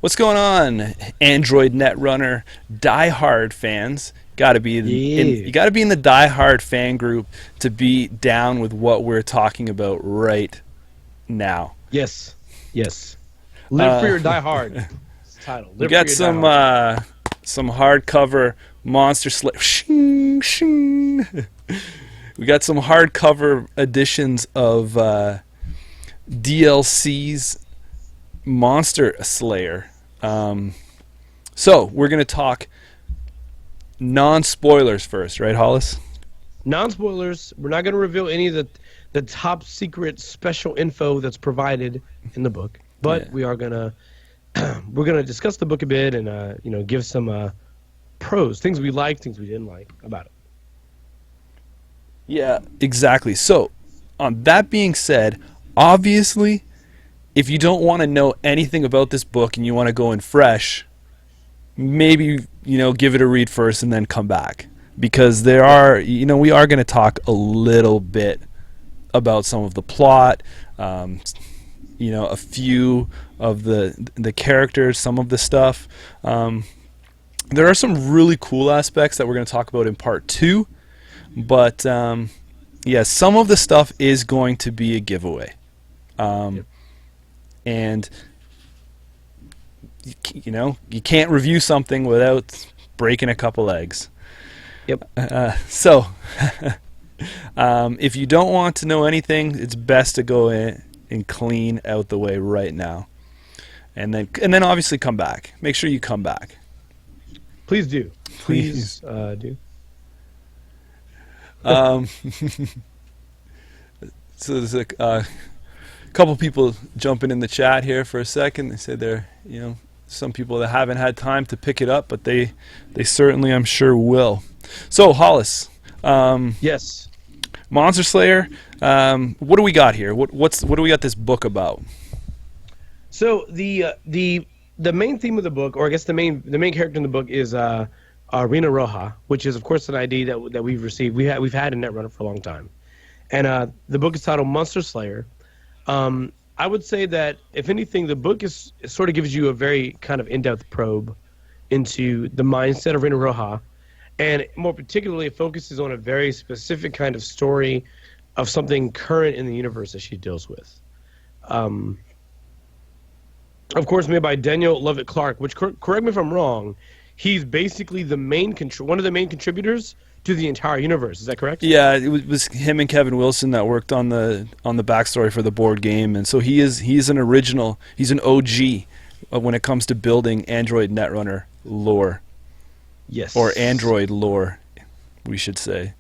What's going on, Android Netrunner diehard fans? Got to be Yeah. you got to be in the diehard fan group to be down with what we're talking about right now. Yes. Yes. Live for Uh, your die hard. It's the title. we Live for got your die hard. some hardcover Monster Slayer. Shing, shing. We got some hardcover editions of DLC's Monster Slayer. So we're gonna talk non-spoilers first, right, Hollis? Non-spoilers. We're not going to reveal any of the top secret special info that's provided in the book, but Yeah. we are gonna we're gonna discuss the book a bit and give some pros, things we liked, things we didn't like about it. Yeah, exactly. So, that being said, obviously, if you don't want to know anything about this book and you want to go in fresh, maybe, give it a read first and then come back. Because we are going to talk a little bit about some of the plot, a few of the characters, some of the stuff. There are some really cool aspects that we're going to talk about in part 2. But yeah, some of the stuff is going to be a giveaway, Yep. and you can't review something without breaking a couple eggs. Yep. So if you don't want to know anything, it's best to go in and clean out the way right now, and then obviously come back. Make sure you come back. Please do. Please do. Um, so there's a couple people jumping in the chat here for a second. They said they're, some people that haven't had time to pick it up, but they certainly, I'm sure, will. So, Hollis, Yes. Monster Slayer, what do we got here? What do we got this book about? So the main theme of the book, or I guess the main character in the book is Rena Roja, which is of course an ID that we've received. We've had in Netrunner for a long time, and the book is titled Monster Slayer. I would say that if anything, the book sort of gives you a very kind of in-depth probe into the mindset of Rena Roja, and more particularly, it focuses on a very specific kind of story of something current in the universe that she deals with. Of course, made by Daniel Lovett Clark, which, correct me if I'm wrong, he's basically the one of the main contributors to the entire universe. Is that correct? Yeah, it was him and Kevin Wilson that worked on the backstory for the board game, and so he's an original, he's an OG when it comes to building Android Netrunner lore, Yes. or Android lore, we should say,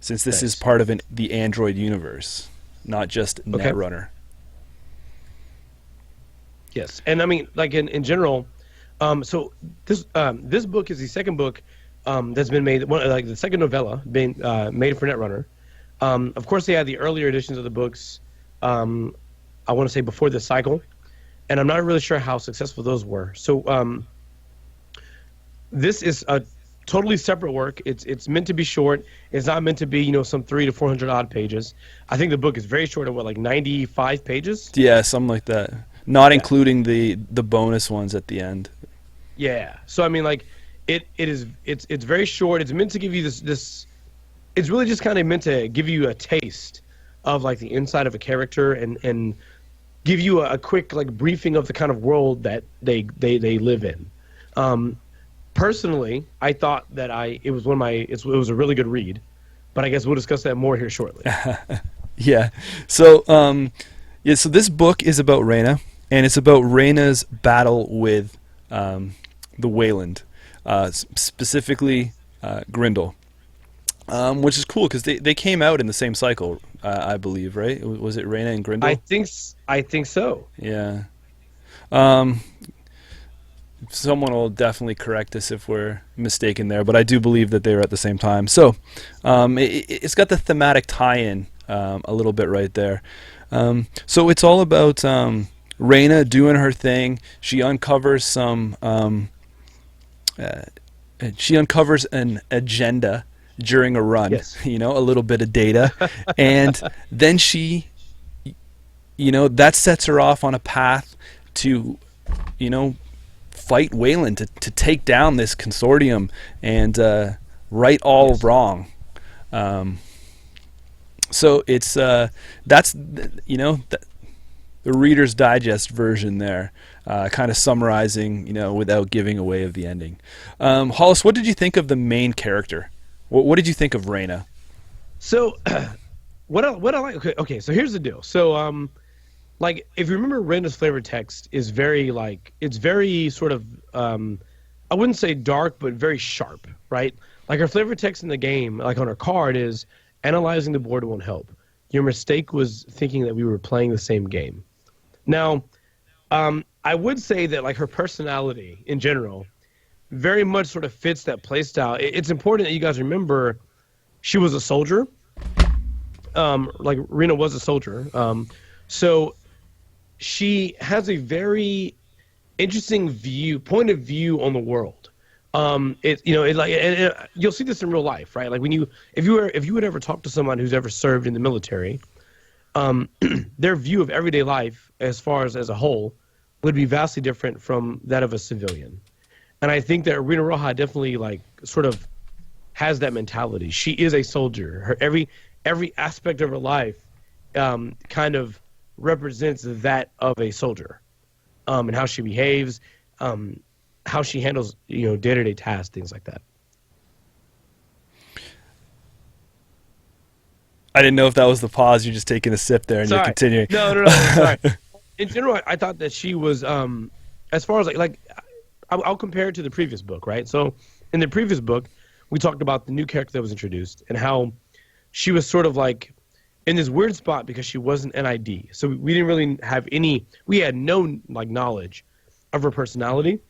since this is Thanks. part of the Android universe, not just Okay. Netrunner. Yes, and I mean, like in general, so this book is the second book that's been made, like the second novella being made for Netrunner. Of course, they had the earlier editions of the books. I want to say before this cycle, and I'm not really sure how successful those were. So this is a totally separate work. It's meant to be short. It's not meant to be some 300 to 400 odd pages. I think the book is very short, at like 95 pages. Yeah, something like that. Not Yeah. including the bonus ones at the end. Yeah. So I mean, like, it's very short. It's meant to give you this. It's really just kind of meant to give you a taste of like the inside of a character and give you a quick like briefing of the kind of world that they live in. Personally, I thought that it was it was a really good read, but I guess we'll discuss that more here shortly. Yeah. So so this book is about Reyna, and it's about Reyna's battle with the Wayland, specifically Grindel, which is cool because they came out in the same cycle, I believe, right? Was it Reyna and Grindel? I think so. Yeah. Someone will definitely correct us if we're mistaken there, but I do believe that they were at the same time. So it's got the thematic tie-in a little bit right there. So it's all about Reyna doing her thing. She uncovers she uncovers an agenda during a run. Yes. A little bit of data, and then she, that sets her off on a path to, fight Wayland to take down this consortium and right all wrong. So it's that's the Reader's Digest version there, kind of summarizing, without giving away of the ending. Hollis, what did you think of the main character? What did you think of Reyna? So, what I like. Okay. So here's the deal. So, like, if you remember, Reyna's flavor text is very it's very sort of I wouldn't say dark, but very sharp, right? Like, her flavor text in the game, like on her card, is analyzing the board won't help. Your mistake was thinking that we were playing the same game. Now, I would say that, like, her personality in general very much sort of fits that playstyle. It's important that you guys remember she was a soldier. Like, Reyna was a soldier. So she has a very interesting point of view on the world. You'll see this in real life, right? Like, if you would ever talk to someone who's ever served in the military, their view of everyday life, as far as a whole, would be vastly different from that of a civilian. And I think that Rina Roja definitely, like, sort of has that mentality. She is a soldier. Her every aspect of her life kind of represents that of a soldier, and how she behaves, how she handles day-to-day tasks, things like that. I didn't know if that was the pause. You're just taking a sip there and you're continuing. No. Sorry. In general, I thought that she was, as far as I'll compare it to the previous book, right? So in the previous book, we talked about the new character that was introduced and how she was sort of like in this weird spot because she wasn't an ID. So we didn't really have we had no knowledge of her personality.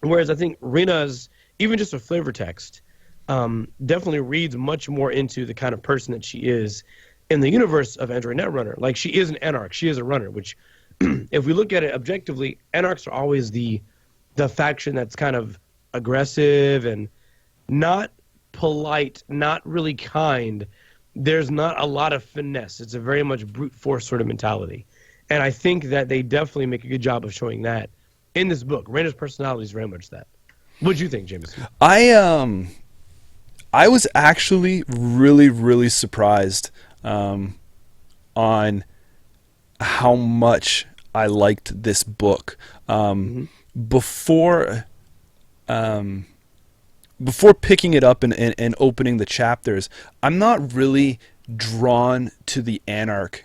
Whereas I think Rena's, even just a flavor text, definitely reads much more into the kind of person that she is in the universe of Android Netrunner. Like, she is an anarch. She is a runner, which, if we look at it objectively, anarchs are always the faction that's kind of aggressive and not polite, not really kind. There's not a lot of finesse. It's a very much brute force sort of mentality. And I think that they definitely make a good job of showing that in this book. Reina's personality is very much that. What do you think, Jameson? I was actually really, really surprised on how much I liked this book. Before picking it up and opening the chapters, I'm not really drawn to the Anarch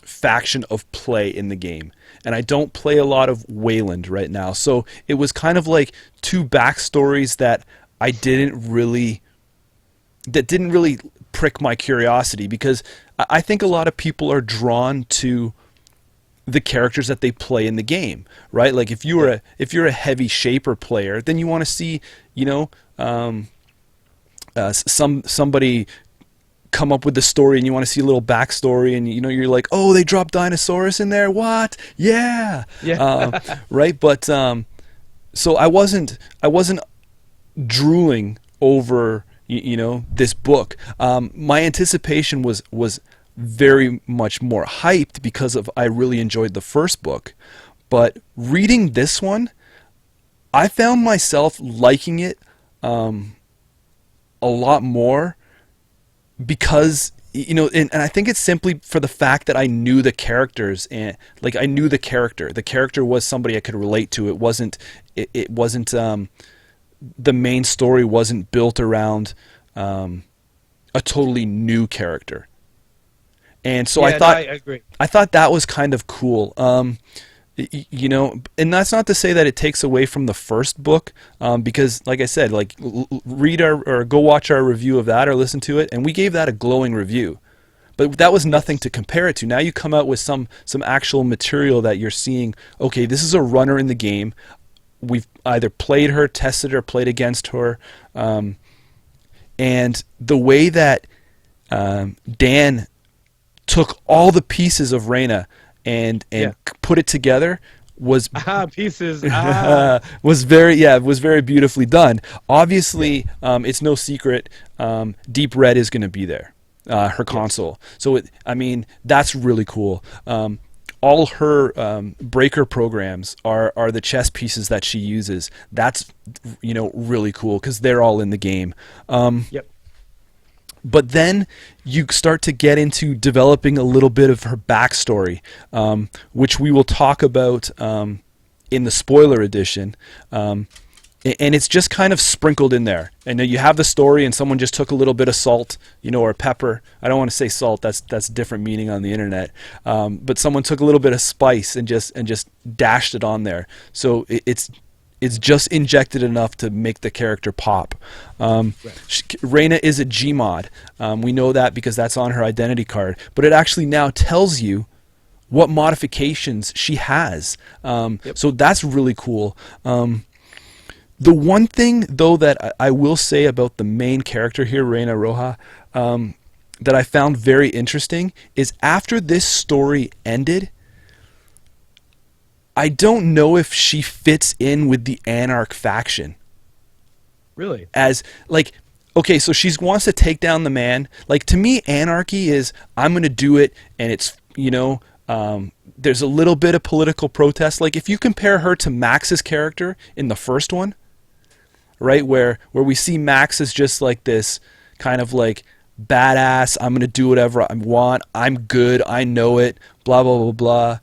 faction of play in the game. And I don't play a lot of Wayland right now. So it was kind of like two backstories that didn't really prick my curiosity, because I think a lot of people are drawn to the characters that they play in the game, right? Like, if you're a heavy shaper player, then you want to see, somebody come up with the story, and you want to see a little backstory, and you're like, oh, they dropped Dinosaurus in there, what? Yeah. Right. But so I wasn't drooling over this book. My anticipation was very much more hyped because I really enjoyed the first book, but reading this one, I found myself liking it a lot more, because and I think it's simply for the fact that I knew the characters, and I knew the character was somebody I could relate to. It wasn't the main story wasn't built around a totally new character. And so I agree. I thought that was kind of cool. And that's not to say that it takes away from the first book, because, like I said, read or go watch our review of that or listen to it, and we gave that a glowing review. But that was nothing to compare it to. Now you come out with some actual material that you're seeing, okay, this is a runner in the game. We've either played her, tested her, played against her, and the way that Dan took all the pieces of Reyna and put it together was was very beautifully done. Obviously, it's no secret, Deep Red is going to be there, her console. So that's really cool. all her breaker programs are the chess pieces that she uses. That's, you know, really cool because they're all in the game. Yep. But then you start to get into developing a little bit of her backstory, which we will talk about in the spoiler edition. And it's just kind of sprinkled in there. And you have the story, and someone just took a little bit of salt, you know, or pepper. I don't want to say salt. That's a different meaning on the internet. But someone took a little bit of spice and just dashed it on there. So it's just injected enough to make the character pop. Right. Reyna is a Gmod. We know that because that's on her identity card. But it actually now tells you what modifications she has. Yep. So that's really cool. The one thing, though, that I will say about the main character here, Reyna Roja, that I found very interesting is after this story ended, I don't know if she fits in with the Anarch faction. Really? As, like, okay, so she wants to take down the man. Like, to me, anarchy is, I'm going to do it, and it's, you know, there's a little bit of political protest. Like, if you compare her to Max's character in the first one, right, where we see Max as just like this kind of like badass, I'm going to do whatever I want, I'm good, I know it, blah, blah, blah, blah.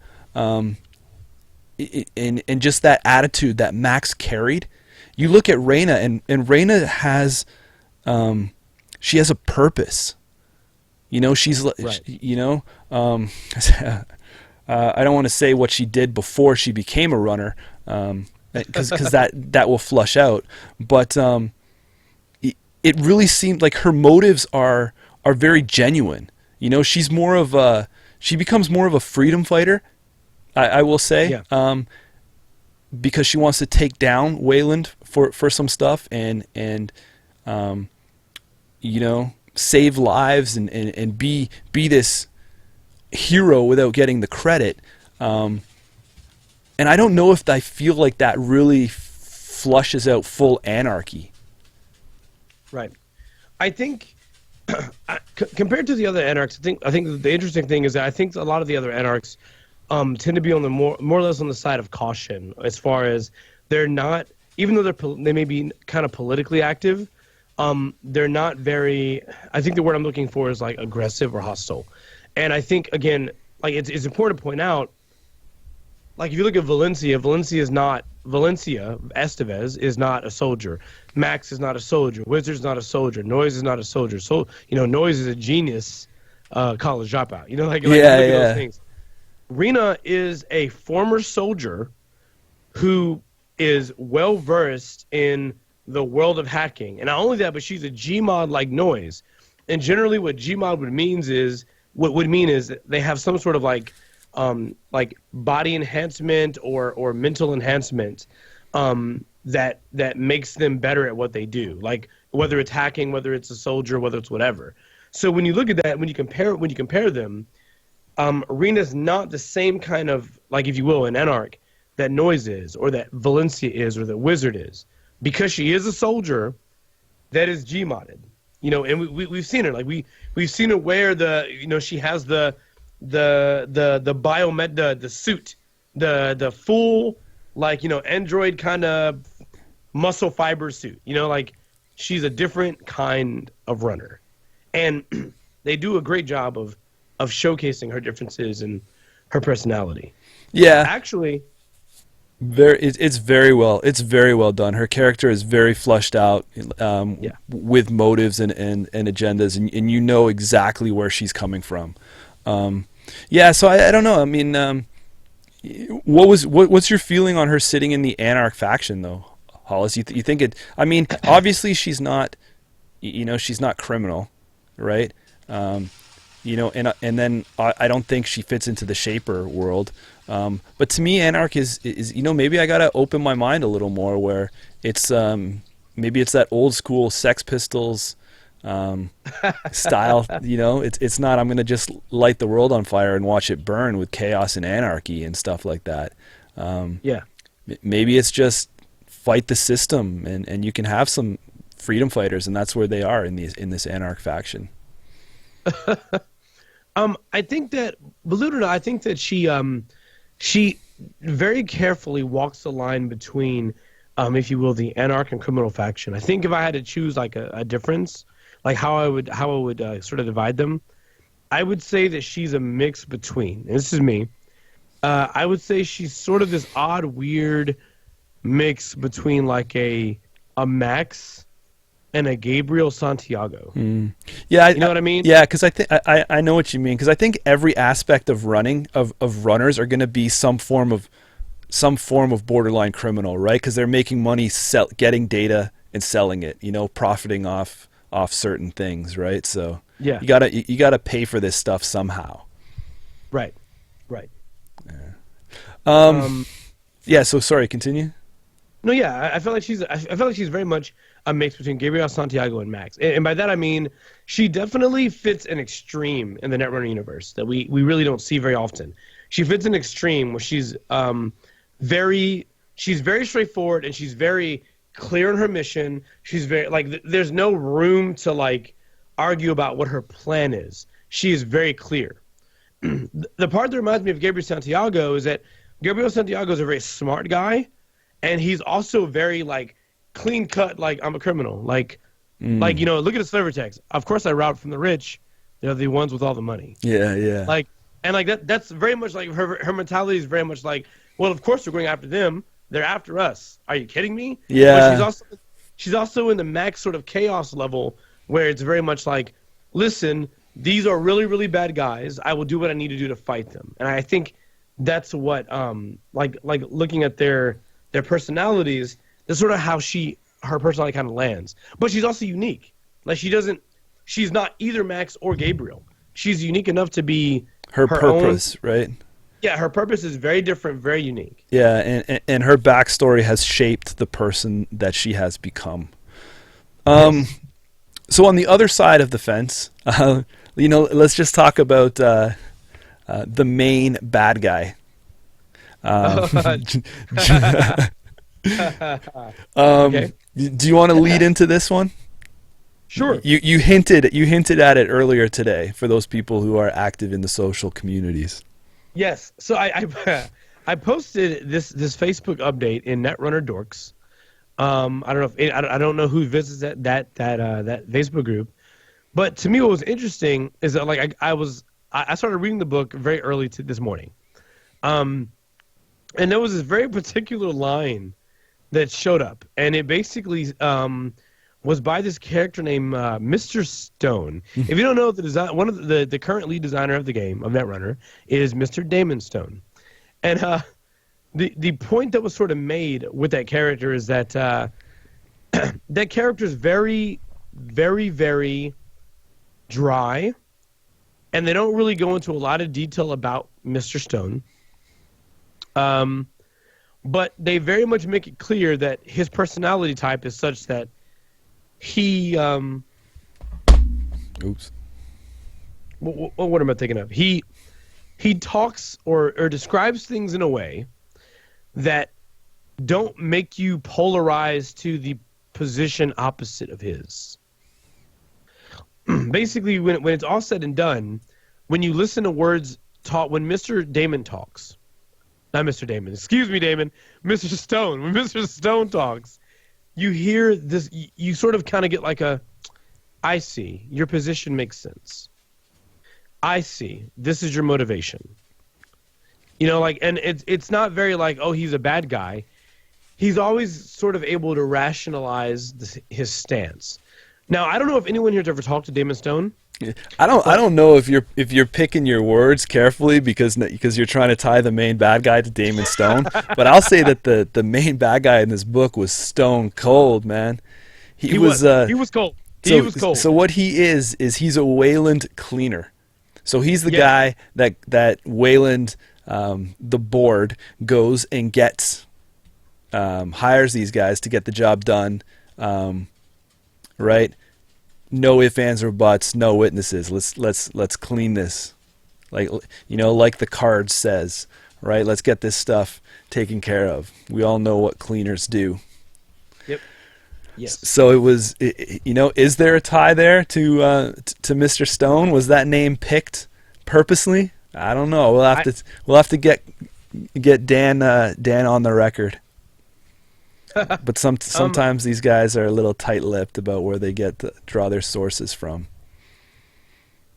And just that attitude that Max carried. You look at Reyna, and Reyna has, she has a purpose. You know, she's, right. You know, I don't want to say what she did before she became a runner, because that will flush out. But it really seemed like her motives are very genuine. You know, she becomes more of a freedom fighter, I will say, yeah. Because she wants to take down Wayland for some stuff and you know, save lives and be this hero without getting the credit. And I don't know if I feel like that really flushes out full anarchy. Right. I think compared to the other anarchs, I think the interesting thing is that I think a lot of the other anarchs tend to be on the more or less on the side of caution, as far as they're not, even though they may be kind of politically active, they're not very. I think the word I'm looking for is like aggressive or hostile. And I think, again, like it's important to point out, like if you look at Valencia Estevez is not a soldier. Max is not a soldier. Wizard's not a soldier. Noise is not a soldier. So, you know, Noise is a genius college dropout. You know, like look at those things. Reyna is a former soldier who is well versed in the world of hacking. And not only that, but she's a Gmod like Noise. And generally what Gmod would mean is they have some sort of like body enhancement or mental enhancement that makes them better at what they do. Like whether it's hacking, whether it's a soldier, whether it's whatever. So when you look at that, when you compare them, Reyna's not the same kind of, like, if you will, an anarch that Noise is, or that Valencia is, or that Wizard is, because she is a soldier that is Gmodded. You know, and we've seen her, like we've seen her wear she has the biomed, the suit, the full, like, you know, android kind of muscle fiber suit. You know, like she's a different kind of runner, and they do a great job of showcasing her differences and her personality. Yeah, actually, it's very well done. Her character is very fleshed out, with motives and agendas, and you know exactly where she's coming from. So I don't know. I mean, what's your feeling on her sitting in the Anarch faction, though, Hollis? You think it? I mean, obviously she's not, you know, she's not criminal, right? You know, and then I don't think she fits into the Shaper world. But to me, Anarch is you know, maybe I gotta open my mind a little more, where it's maybe it's that old school Sex Pistols style. You know, it's not, I'm gonna just light the world on fire and watch it burn with chaos and anarchy and stuff like that. Maybe it's just fight the system, and you can have some freedom fighters, and that's where they are in this Anarch faction. I think that, believe it or not, I think that she very carefully walks the line between, if you will, the anarch and criminal faction. I think if I had to choose like a difference, like how I would sort of divide them, I would say that she's a mix between. And this is me. I would say she's sort of this odd, weird mix between like a Max and a Gabriel Santiago. Yeah, You know what I mean? Yeah, because I think I know what you mean. Because I think every aspect of running of runners are going to be some form of borderline criminal, right? Because they're making money, getting data and selling it. Profiting off certain things, right? So Yeah. you gotta pay for this stuff somehow. Right. Right. Yeah. So sorry. Continue. No, yeah, I feel like she's very much a mix between Gabriel Santiago and Max, and by that I mean she definitely fits an extreme in the Netrunner universe that we really don't see very often. She fits an extreme where she's very straightforward and she's very clear in her mission. She's very there's no room to like argue about what her plan is. She is very clear. The part that reminds me of Gabriel Santiago is that Gabriel Santiago is a very smart guy. And he's also very like clean cut, like I'm a criminal. Like look at his flavor text. Of course I rob from the rich. They're the ones with all the money. Yeah, yeah. That's very much like her mentality is very much like, well, of course we're going after them. They're after us. Are you kidding me? Yeah. But she's also in the Max sort of chaos level where it's very much like, listen, these are really, really bad guys. I will do what I need to do to fight them. And I think that's what like looking at their personalities, that's sort of how her personality kind of lands. But she's also unique. Like she's not either Max or Gabriel. She's unique enough to be her purpose, right? Yeah, her purpose is very different, very unique. Yeah, and her backstory has shaped the person that she has become. Yes. So on the other side of the fence, let's just talk about the main bad guy. Okay. Do you want to lead into this one? Sure. You hinted at it earlier today for those people who are active in the social communities. Yes. So I posted this Facebook update in Netrunner Dorks. I don't know who visits that Facebook group, but to me what was interesting is that like I started reading the book very early this morning. And there was this very particular line that showed up, and it basically was by this character named Mr. Stone. If you don't know, one of the current lead designer of the game of Netrunner is Mr. Damon Stone, and the point that was sort of made with that character is that that character is very, very, very dry, and they don't really go into a lot of detail about Mr. Stone. But they very much make it clear that his personality type is such that he Oops. what am I thinking of? He talks or describes things in a way that don't make you polarize to the position opposite of his. Basically, when it's all said and done, when you listen to words taught, when Mr. Damon talks, not Mr. Damon, excuse me, Damon, Mr. Stone, when Mr. Stone talks, you hear this, you sort of kind of get like I see, your position makes sense. I see, this is your motivation. And it's not very like, oh, he's a bad guy. He's always sort of able to rationalize his stance. Now, I don't know if anyone here has ever talked to Damon Stone. I don't know if you're picking your words carefully because you're trying to tie the main bad guy to Damon Stone. But I'll say that the main bad guy in this book was stone cold, man. He was cold. He was cold. So what he is he's a Wayland cleaner. So he's the guy that Wayland, the board, goes and gets, hires these guys to get the job done, right? No ifs, ands, or buts. No witnesses. Let's clean this, like the card says, right? Let's get this stuff taken care of. We all know what cleaners do. Yep. Yes. So it was, is there a tie there to Mr. Stone? Was that name picked Purposely? I don't know. We'll have to get Dan on the record. But sometimes these guys are a little tight-lipped about where they draw their sources from.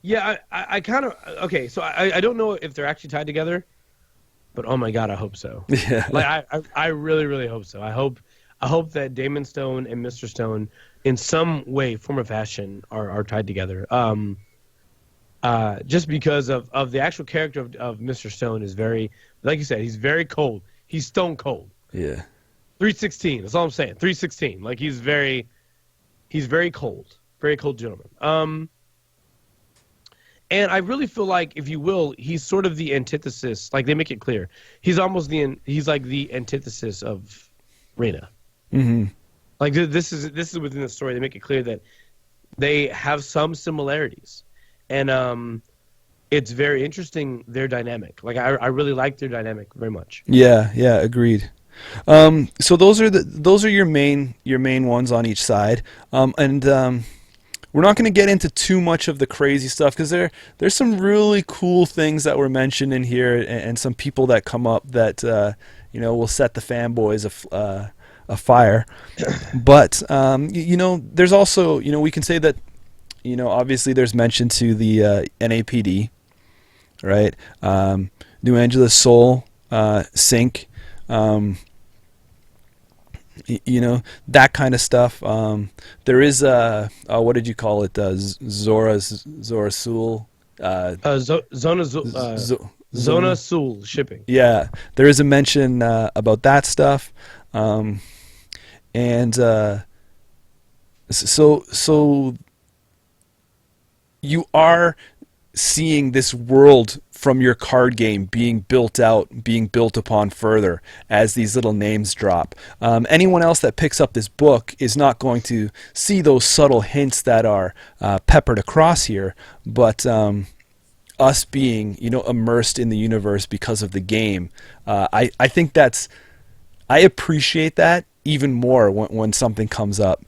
Yeah, I kind of okay. So I don't know if they're actually tied together, but oh my god, I hope so. Yeah. Like I really really hope so. I hope that Damon Stone and Mr. Stone in some way, form, or fashion are tied together. Just because of the actual character of Mr. Stone is very, like you said, he's very cold. He's stone cold. Yeah. 316. That's all I'm saying. 316. Like he's very cold. Very cold gentleman. And I really feel like, if you will, he's sort of the antithesis. Like they make it clear, he's like the antithesis of Reyna. Mm-hmm. Like this is within the story. They make it clear that they have some similarities, and it's very interesting, their dynamic. Like I really like their dynamic very much. Yeah, agreed. So those are your main ones on each side, and we're not going to get into too much of the crazy stuff because there's some really cool things that were mentioned in here, and some people that come up that will set the fanboys afire. But there's also, we can say that, obviously there's mention to the NAPD, right? New Angeles Soul, Sync. That kind of stuff. There is what did you call it? Zora Sul. Zona Sul shipping. Yeah, there is a mention about that stuff, and so you are seeing this world from your card game being built upon further as these little names drop. Anyone else that picks up this book is not going to see those subtle hints that are peppered across here, but us being, immersed in the universe because of the game, I think I appreciate that even more when something comes up.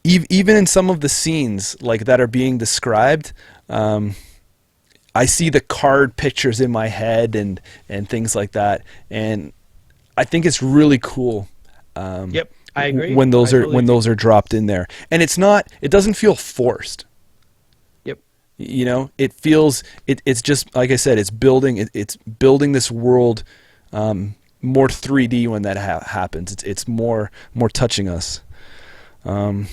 Even in some of the scenes like that are being described, I see the card pictures in my head and things like that, and I think it's really cool. Yep, I agree. When those are dropped in there, and it doesn't feel forced. Yep. It feels it's just like I said. It's building this world more 3D when that happens. It's more touching us. And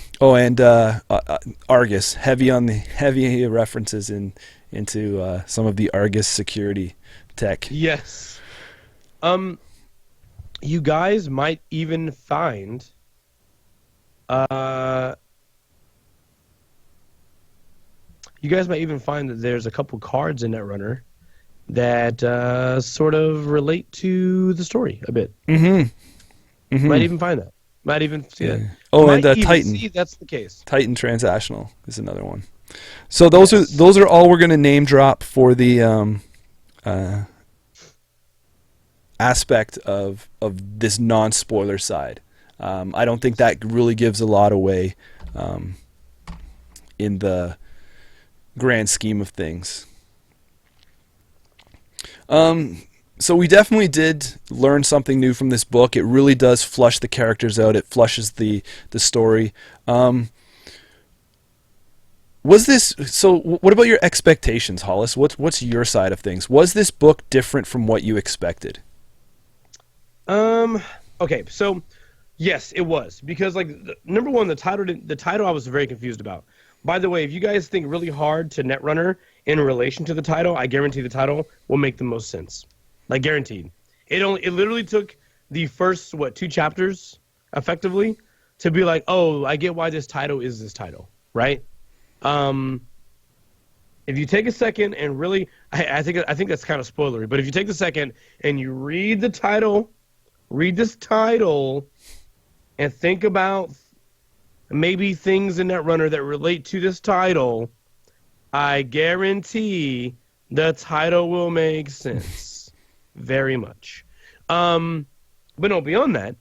Argus, heavy references into some of the Argus security tech. Yes. You guys might even find that there's a couple cards in Netrunner that sort of relate to the story a bit. Mm-hmm. Mm-hmm. Might even find that. Might even see that. Oh, might and even Titan. see that's the case. Titan Transactional is another one. So those are all we're going to name drop for the aspect of this non-spoiler side. I don't think that really gives a lot away in the grand scheme of things. So we definitely did learn something new from this book. It really does flush the characters out. It flushes the story. What about your expectations, Hollis? What's your side of things? Was this book different from what you expected? Okay, so yes, it was, because number one, the title I was very confused about. By the way, if you guys think really hard to Netrunner in relation to the title, I guarantee the title will make the most sense. Like, guaranteed. It literally took the first 2 chapters effectively to be like, oh, I get why this title is this title, right? If you take a second and really, I think that's kind of spoilery, but if you take the second and you read this title, and think about maybe things in Netrunner that relate to this title, I guarantee the title will make sense. Very much. But no, beyond that,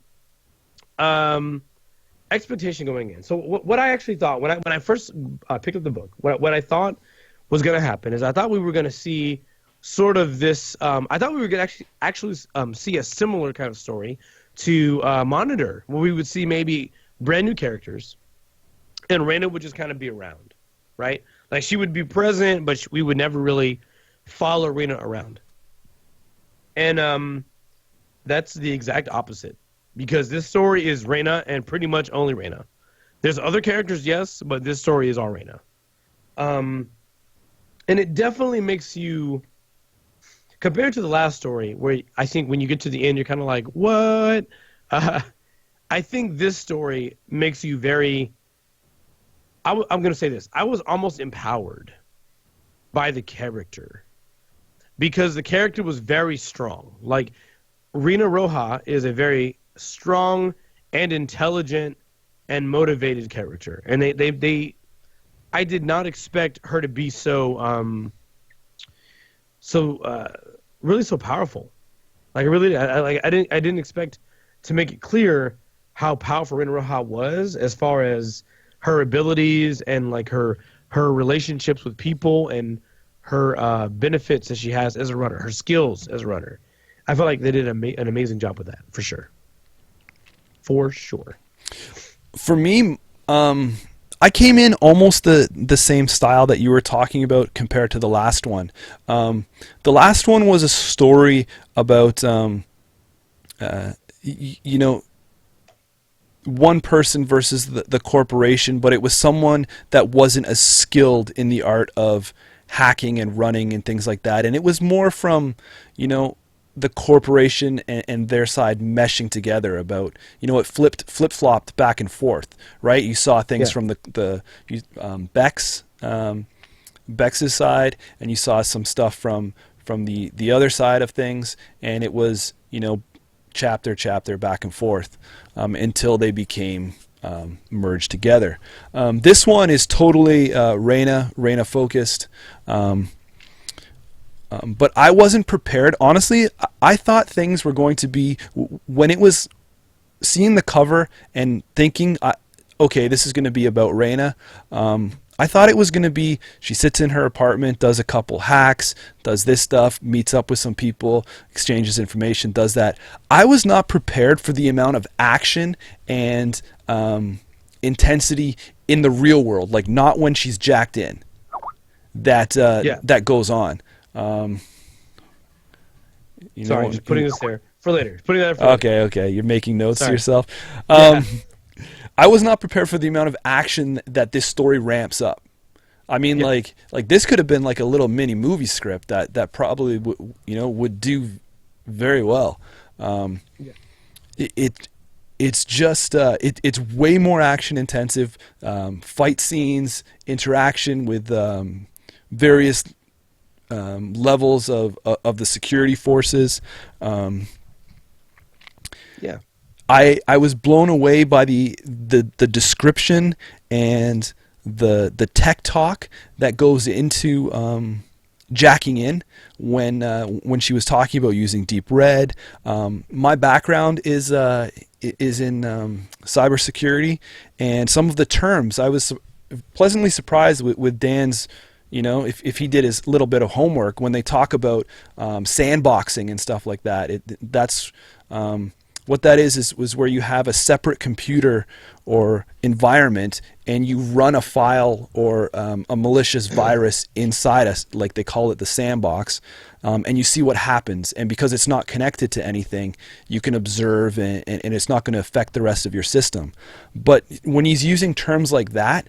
expectation going in. So what I actually thought when I first picked up the book, what I thought was going to happen is I thought we were going to see sort of this. I thought we were going to actually see a similar kind of story to Monitor, where we would see maybe brand new characters, and Reyna would just kind of be around, right? Like she would be present, but we would never really follow Reyna around. And that's the exact opposite, because this story is Reyna and pretty much only Reyna. There's other characters, yes, but this story is all Reyna. And it definitely makes you, compared to the last story, where I think when you get to the end, you're kind of like, what? I think this story makes you very, I'm going to say this. I was almost empowered by the character, because the character was very strong. Like, Rina Roja is a very strong and intelligent and motivated character. And I did not expect her to be really so powerful. Like, I didn't expect to make it clear how powerful Rina Roja was, as far as her abilities and like her relationships with people and her benefits that she has as a runner, her skills as a runner. I feel like they did an amazing job with that, for sure. For sure. For me, I came in almost the same style that you were talking about compared to the last one. The last one was a story about, one person versus the corporation, but it was someone that wasn't as skilled in the art of hacking and running and things like that. And it was more from, the corporation and their side meshing together about, it flip-flopped back and forth, right? You saw things from Bex's side, and you saw some stuff from the other side of things, and it was, chapter back and forth until they became merged together. This one is totally Reyna focused. But I wasn't prepared. Honestly, I thought things were going to be, when it was seeing the cover and thinking, okay, this is going to be about Reyna. I thought it was going to be, she sits in her apartment, does a couple hacks, does this stuff, meets up with some people, exchanges information, does that. I was not prepared for the amount of action and intensity in the real world, like not when she's jacked in, that goes on. Sorry, just putting this there for later. Putting that for later. Okay. You're making notes to yourself. I was not prepared for the amount of action that this story ramps up. I mean, like this could have been like a little mini movie script that probably would do very well. It's just it's way more action intensive. Fight scenes, interaction with various levels of the security forces. I was blown away by the description and the tech talk that goes into jacking in when she was talking about using deep red. My background is in cybersecurity, and some of the terms I was pleasantly surprised with Dan's. If he did his little bit of homework, when they talk about sandboxing and stuff like that, that's what that was where you have a separate computer or environment and you run a file or a malicious virus inside us, like they call it the sandbox, and you see what happens. And because it's not connected to anything, you can observe and it's not going to affect the rest of your system. But when he's using terms like that,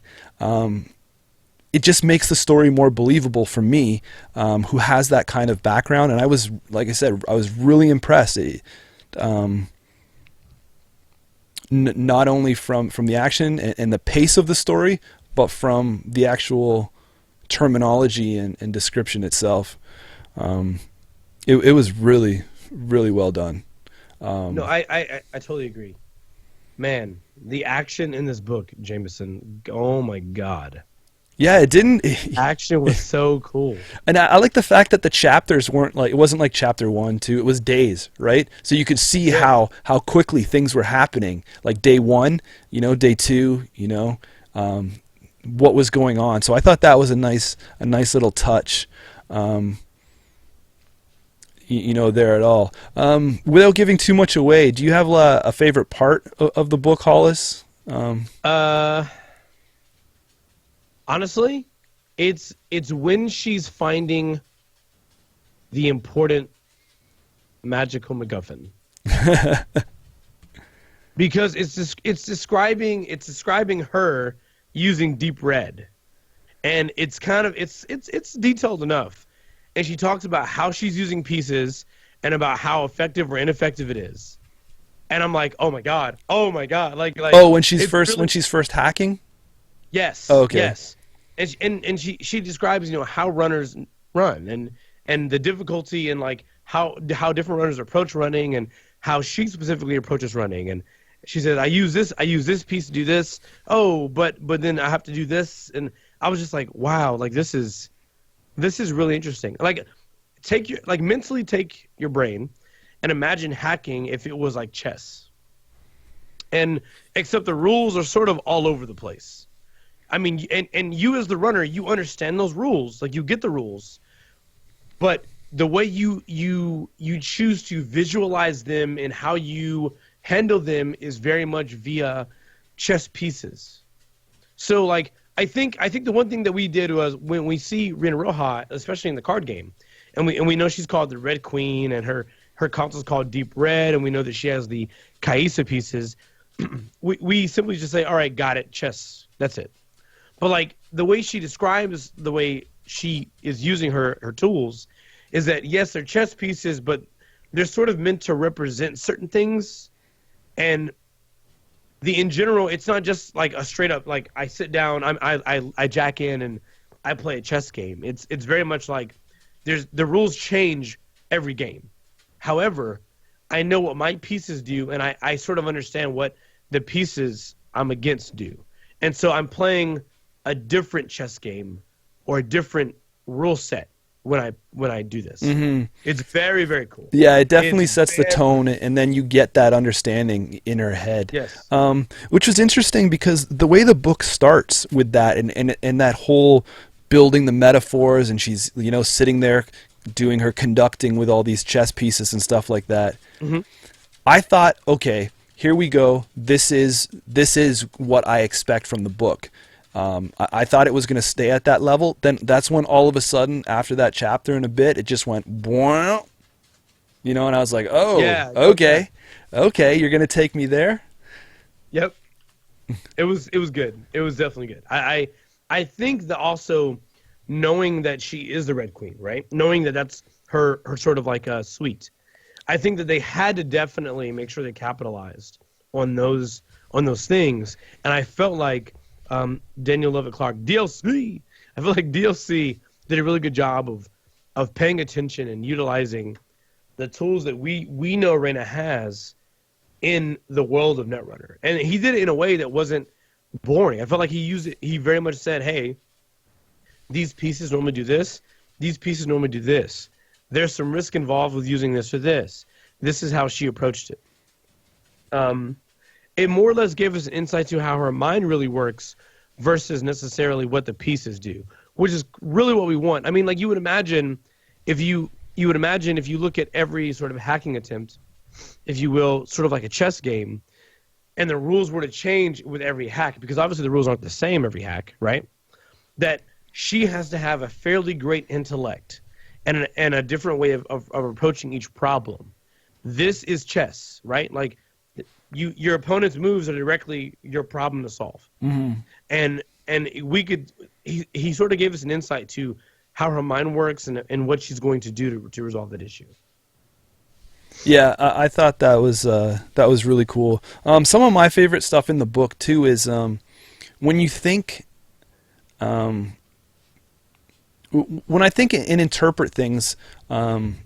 it just makes the story more believable for me, who has that kind of background. And I was, like I said, I was really impressed. Not only from the action and the pace of the story, but from the actual terminology and description itself. It was really, really well done. No, I totally agree. Man, the action in this book, Jameson, oh my God. Yeah, it didn't. Action was so cool, and I like the fact that the chapters weren't like, it wasn't like chapter 1, 2. It was days, right? So you could see how quickly things were happening. Like day 1, day 2, what was going on. So I thought that was a nice little touch. There at all. Without giving too much away, do you have a favorite part of the book, Hollis? Honestly, it's when she's finding the important magical MacGuffin. Because it's describing her using deep red, and it's detailed enough, and she talks about how she's using pieces and about how effective or ineffective it is, and I'm like, oh my god, like when she's first hacking. Yes. Oh, okay. Yes, and she describes how runners run and the difficulty and like how different runners approach running and how she specifically approaches running. And she said, I use this piece to do this. Oh, but then I have to do this. And I was just like, wow, like this is really interesting. Like mentally take your brain and imagine hacking if it was like chess. And except the rules are sort of all over the place. I mean, and you as the runner, you understand those rules, like you get the rules, but the way you choose to visualize them and how you handle them is very much via chess pieces. So like I think the one thing that we did was when we see Rina Roja, especially in the card game, and we know she's called the Red Queen and her console's called Deep Red, and we know that she has the Kaisa pieces. we simply just say, all right, got it, chess, that's it. But like the way she describes the way she is using her tools is that yes, they're chess pieces, but they're sort of meant to represent certain things. And in general, it's not just like a straight up like I sit down, I jack in and I play a chess game. It's very much like the rules change every game. However, I know what my pieces do, and I sort of understand what the pieces I'm against do. And so I'm playing a different chess game or a different rule set when I do this. Mm-hmm. It's very, very cool. Yeah, it definitely sets the tone, and then you get that understanding in her head. Yes. Which was interesting because the way the book starts with that and that whole building the metaphors, and she's sitting there doing her conducting with all these chess pieces and stuff like that. Mm-hmm. I thought, okay, here we go. This is what I expect from the book. I thought it was going to stay at that level. Then that's when all of a sudden, after that chapter and a bit, it just went, and I was like, oh, yeah, okay, you're going to take me there? Yep. It was good. It was definitely good. I think that also knowing that she is the Red Queen, right? Knowing that that's her sort of like a suite. I think that they had to definitely make sure they capitalized on those things. And I felt like Daniel Lovett Clark, DLC. I feel like DLC did a really good job of paying attention and utilizing the tools that we know Reyna has in the world of Netrunner. And he did it in a way that wasn't boring. I felt like he very much said, hey, these pieces normally do this. These pieces normally do this. There's some risk involved with using this or this. This is how she approached it. It more or less gave us an insight to how her mind really works versus necessarily what the pieces do, which is really what we want. I mean, like you would imagine if you look at every sort of hacking attempt, if you will, sort of like a chess game, and the rules were to change with every hack, because obviously the rules aren't the same every hack, right? That she has to have a fairly great intellect and a different way of approaching each problem. This is chess, right? Like your opponent's moves are directly your problem to solve. Mm-hmm. And he sort of gave us an insight to how her mind works and what she's going to do to resolve that issue. Yeah, I thought that was really cool. Some of my favorite stuff in the book too is when you think, when I think and interpret things, and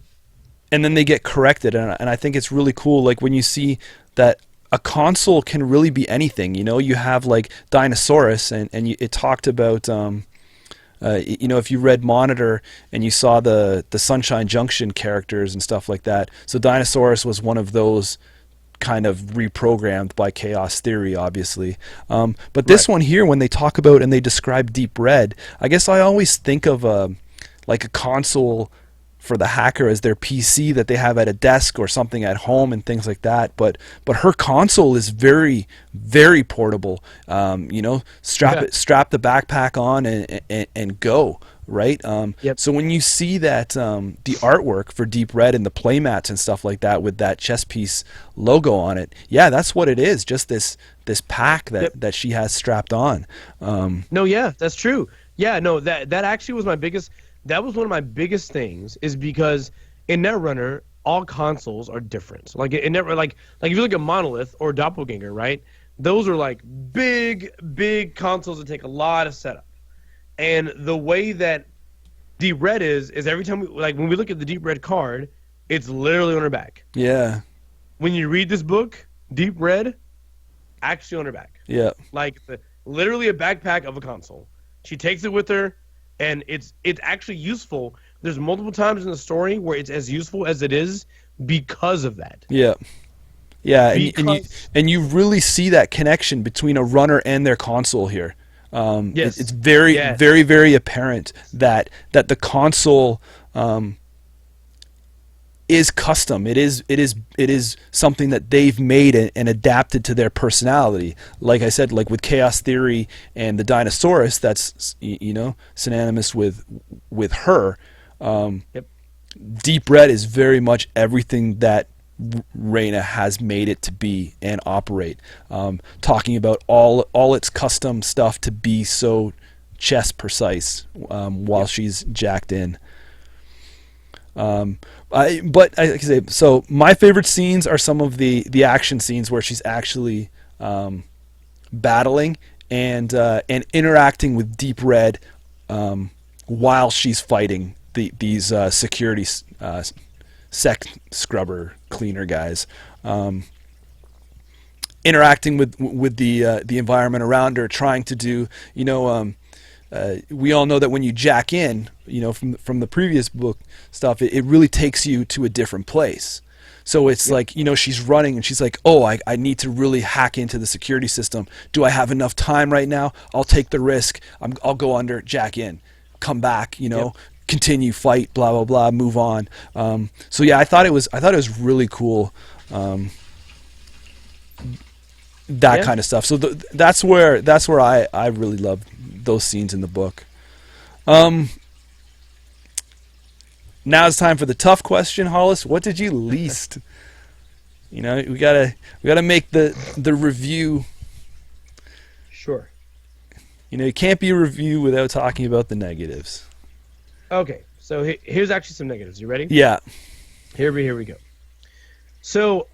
then they get corrected, and I think it's really cool. Like when you see that a console can really be anything. You have like Dinosaurus, and it talked about. If you read Monitor and you saw the Sunshine Junction characters and stuff like that, so Dinosaurus was one of those kind of reprogrammed by chaos theory, obviously. But this one here, when they talk about and they describe Deep Red, I guess I always think of like a console for the hacker as their PC that they have at a desk or something at home and things like that. But her console is very, very portable. Strap the backpack on and go. Right. So when you see that the artwork for Deep Red and the playmats and stuff like that with that chess piece logo on it, yeah, that's what it is. Just this pack that she has strapped on. No, yeah, that's true. Yeah, no, that actually was my biggest. That was one of my biggest things, is because in Netrunner, all consoles are different. Like in Netrunner, like if you look at Monolith or Doppelganger, right? Those are like big consoles that take a lot of setup. And the way that Deep Red is every time when we look at the Deep Red card, it's literally on her back. Yeah. When you read this book, Deep Red, actually on her back. Yeah. Like literally a backpack of a console. She takes it with her. And it's actually useful. There's multiple times in the story where it's as useful as it is because of that. Yeah. Yeah, and you really see that connection between a runner and their console here. Yes. It's very, very, very apparent that the console is custom. It is something that they've made and adapted to their personality. Like I said, like with Chaos Theory and the Dinosaurus, that's synonymous with her. Deep Red is very much everything that Reyna has made it to be and operate. Talking about all its custom stuff to be so chess precise while she's jacked in. But I say, so my favorite scenes are some of the action scenes where she's actually battling and interacting with Deep Red while she's fighting these security sec scrubber cleaner guys, interacting with the environment around her, trying to do we all know that when you jack in, from the previous book stuff, it really takes you to a different place. So it's like, she's running and she's like, oh, I need to really hack into the security system. Do I have enough time right now? I'll take the risk. I'll go under, jack in, come back, continue, fight, blah, blah, blah, move on. So yeah, I thought it was really cool. That kind of stuff. So that's where I really love those scenes in the book. Now it's time for the tough question, Hollis. What did you least? We gotta make the review. Sure. It can't be a review without talking about the negatives. Okay, so here's actually some negatives. You ready? Yeah. Here we go. So,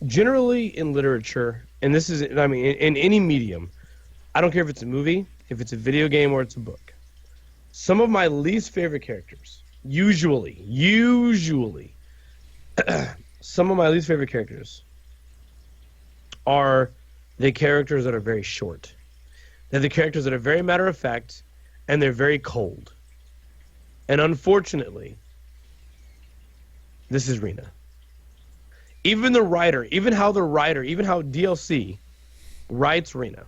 generally in literature, and this is, in any medium, I don't care if it's a movie, if it's a video game, or it's a book. Some of my least favorite characters, usually, some of my least favorite characters are the characters that are very short. They're the characters that are very matter of fact, and they're very cold. And unfortunately, this is Rena. Even how DLC writes Rena,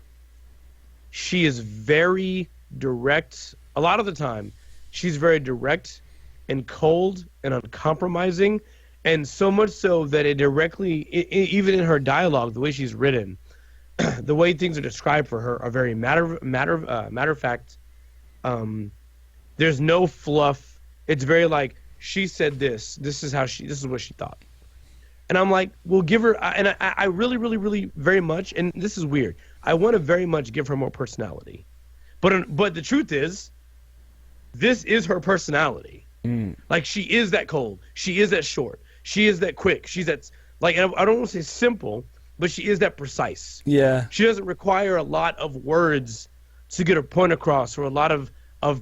she is very direct. A lot of the time, she's very direct and cold and uncompromising, and so much so that it directly, even in her dialogue, the way she's written, the way things are described for her are very matter of fact. There's no fluff. It's very like, she said this. This is what she thought. And I'm like, well, give her, and I really, really, really very much, and this is weird, I want to very much give her more personality. But the truth is, this is her personality. Like, she is that cold. She is that short. She is that quick. She's that, like, I don't want to say simple, but she is that precise. Yeah. She doesn't require a lot of words to get her point across, or a lot of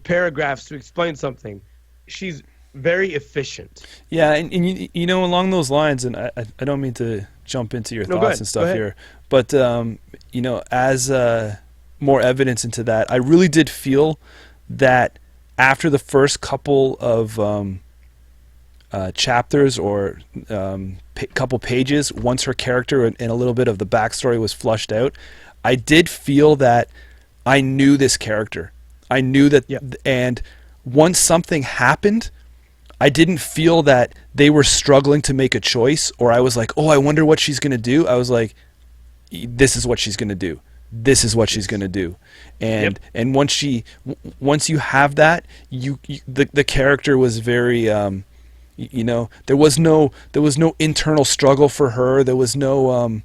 paragraphs to explain something. She's very efficient. Yeah, and along those lines, and I don't mean to jump into your thoughts and stuff here, but as more evidence into that, I really did feel that after the first couple of chapters or couple pages, once her character and a little bit of the backstory was flushed out, I did feel that I knew this character. I knew that, and once something happened, I didn't feel that they were struggling to make a choice, or I was like, oh, I wonder what she's going to do. I was like, this is what she's going to do. This is what she's going to do. And and once you have that, the character was very there was no internal struggle for her. There was no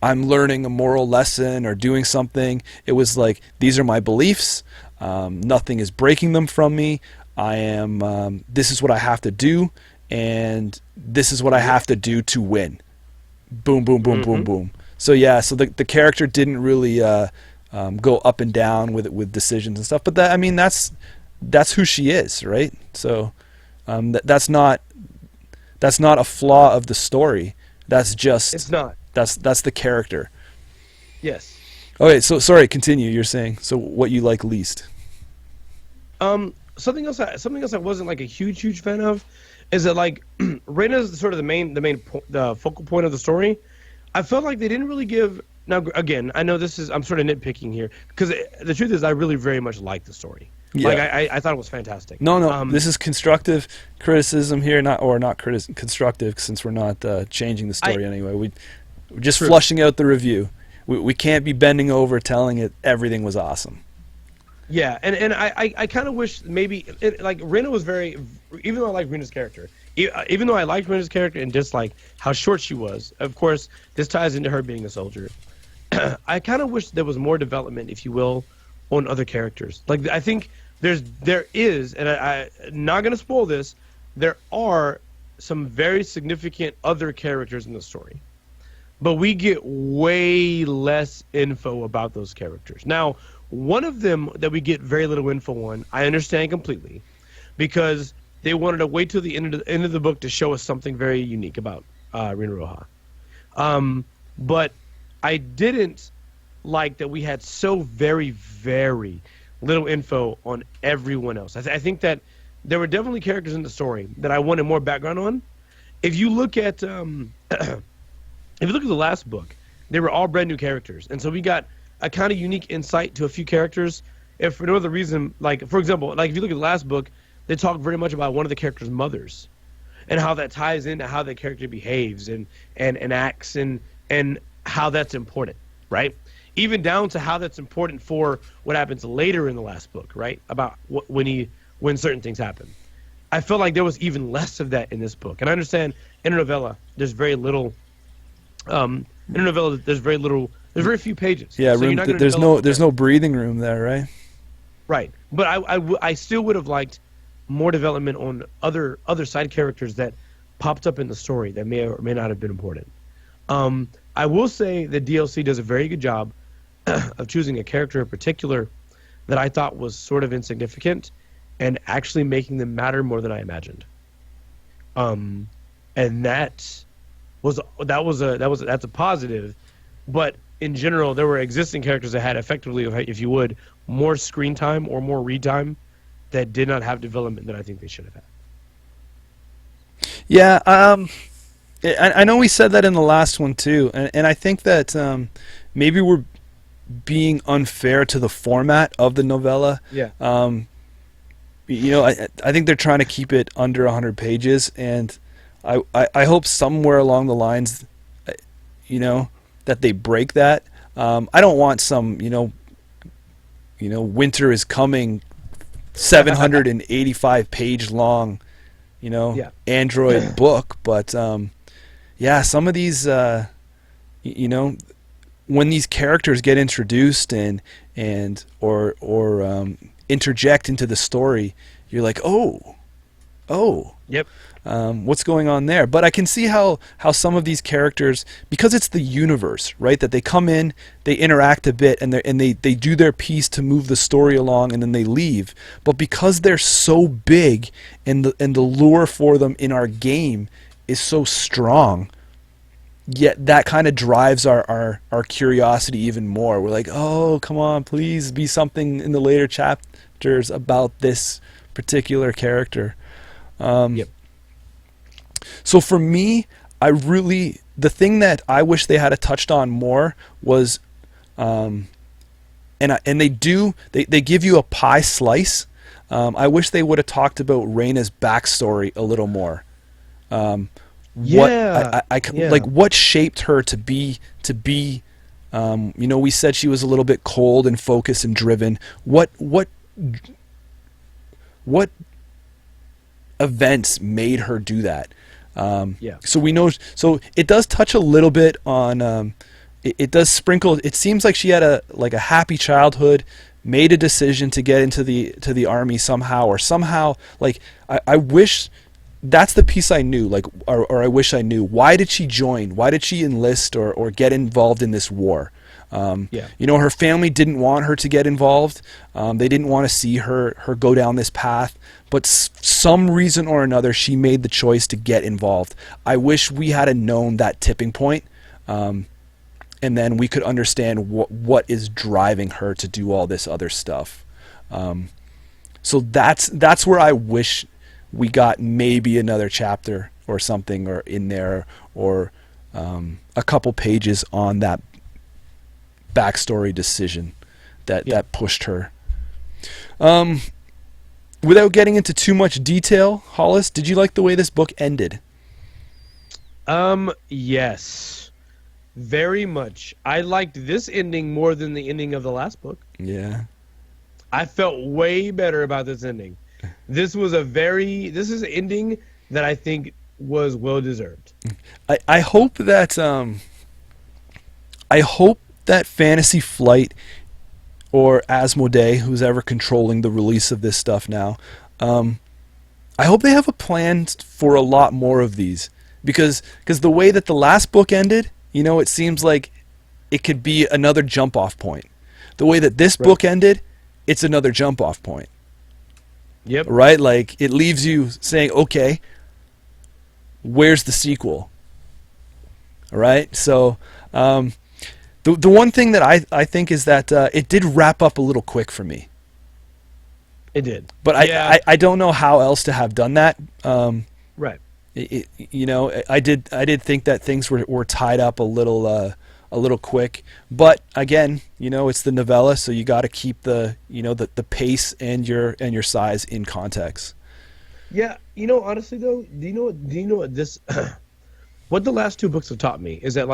I'm learning a moral lesson or doing something. It was like, these are my beliefs. Nothing is breaking them from me. I am this is what I have to do, and this is what I have to do to win. Boom, boom, boom, boom, boom. So so the character didn't really go up and down with decisions and stuff. But that's who she is, right? So that's not a flaw of the story. That's just, it's not. That's the character. Yes. Okay, so sorry, continue. You're saying, so what you like least? Something else I wasn't like a huge fan of is that, like, Reina's sort of the focal point of the story. I felt like they didn't really give. Now, again, I know I'm sort of nitpicking here, because the truth is I really very much liked the story. Yeah. Like, I thought it was fantastic. No, this is constructive criticism here, not constructive, since we're not changing the story anyway. We're just flushing out the review. We can't be bending over telling it everything was awesome. Yeah, and I kind of wish maybe like Reina was very, even though I like Reina's character, even though I liked Reina's character and disliked how short she was. Of course, this ties into her being a soldier. I kind of wish there was more development, if you will, on other characters. Like, I think there is, and I'm not going to spoil this, there are some very significant other characters in the story, but we get way less info about those characters. Now, one of them that we get very little info on, I understand completely, because they wanted to wait till the end of the book to show us something very unique about Reina Roja. But I didn't like that we had so very, very little info on everyone else. I think that there were definitely characters in the story that I wanted more background on. If you look at the last book, they were all brand new characters, and so we got a kind of unique insight to a few characters. If for no other reason, like, for example, like if you look at the last book, they talk very much about one of the characters' mothers and how that ties into how the character behaves and acts and how that's important, right? Even down to how that's important for what happens later in the last book, right? About when certain things happen. I felt like there was even less of that in this book. And I understand in a novella, there's very little. There's very few pages. Yeah, so there's no breathing room there, right? Right, but I still would have liked more development on other side characters that popped up in the story that may or may not have been important. I will say the DLC does a very good job of choosing a character in particular that I thought was sort of insignificant and actually making them matter more than I imagined. And that's a positive, but in general, there were existing characters that had effectively, if you would, more screen time or more read time that did not have development that I think they should have had. Yeah, I know we said that in the last one too, and I think that maybe we're being unfair to the format of the novella. Yeah. I think they're trying to keep it under 100 pages, and I hope somewhere along the lines, that they break that. I don't want some, winter is coming, 785 page long, Android book. But some of these, when these characters get introduced and interject into the story, you're like, oh, yep. What's going on there? But I can see how some of these characters, because it's the universe, right? That they come in, they interact a bit, and they do their piece to move the story along, and then they leave. But because they're so big, and the lure for them in our game is so strong, yet that kind of drives our curiosity even more. We're like, oh, come on, please be something in the later chapters about this particular character. Yep. So for me, the thing that I wish they had touched on more was, and they give you a pie slice. I wish they would have talked about Reyna's backstory a little more. Like what shaped her to be. We said she was a little bit cold and focused and driven. What events made her do that? So we know. So it does touch a little bit on. It does sprinkle. It seems like she had a happy childhood, made a decision to get into the army somehow. Like I wish that's the piece I knew. Like or I wish I knew. Why did she join? Why did she enlist or get involved in this war? Her family didn't want her to get involved. They didn't want to see her go down this path. But some reason or another, she made the choice to get involved. I wish we had known that tipping point, and then we could understand what is driving her to do all this other stuff. So that's where I wish we got maybe another chapter or something, or in there, or a couple pages on that backstory decision that pushed her. Without getting into too much detail, Hollis, did you like the way this book ended? Yes. Very much. I liked this ending more than the ending of the last book. Yeah. I felt way better about this ending. This is an ending that I think was well deserved. I hope that Fantasy Flight or Asmodee, who's ever controlling the release of this stuff now, I hope they have a plan for a lot more of these, because the way that the last book ended, it seems like it could be another jump off point. The way that this book ended, it's another jump off point. Yep. Right? Like it leaves you saying, okay, where's the sequel? All right? So the one thing that I think is that it did wrap up a little quick for me. It did. But I don't know how else to have done that. Right. I did think that things were tied up a little quick. But again, it's the novella, so you got to keep the pace and your size in context. Yeah, honestly though, do you know what this what the last two books have taught me is that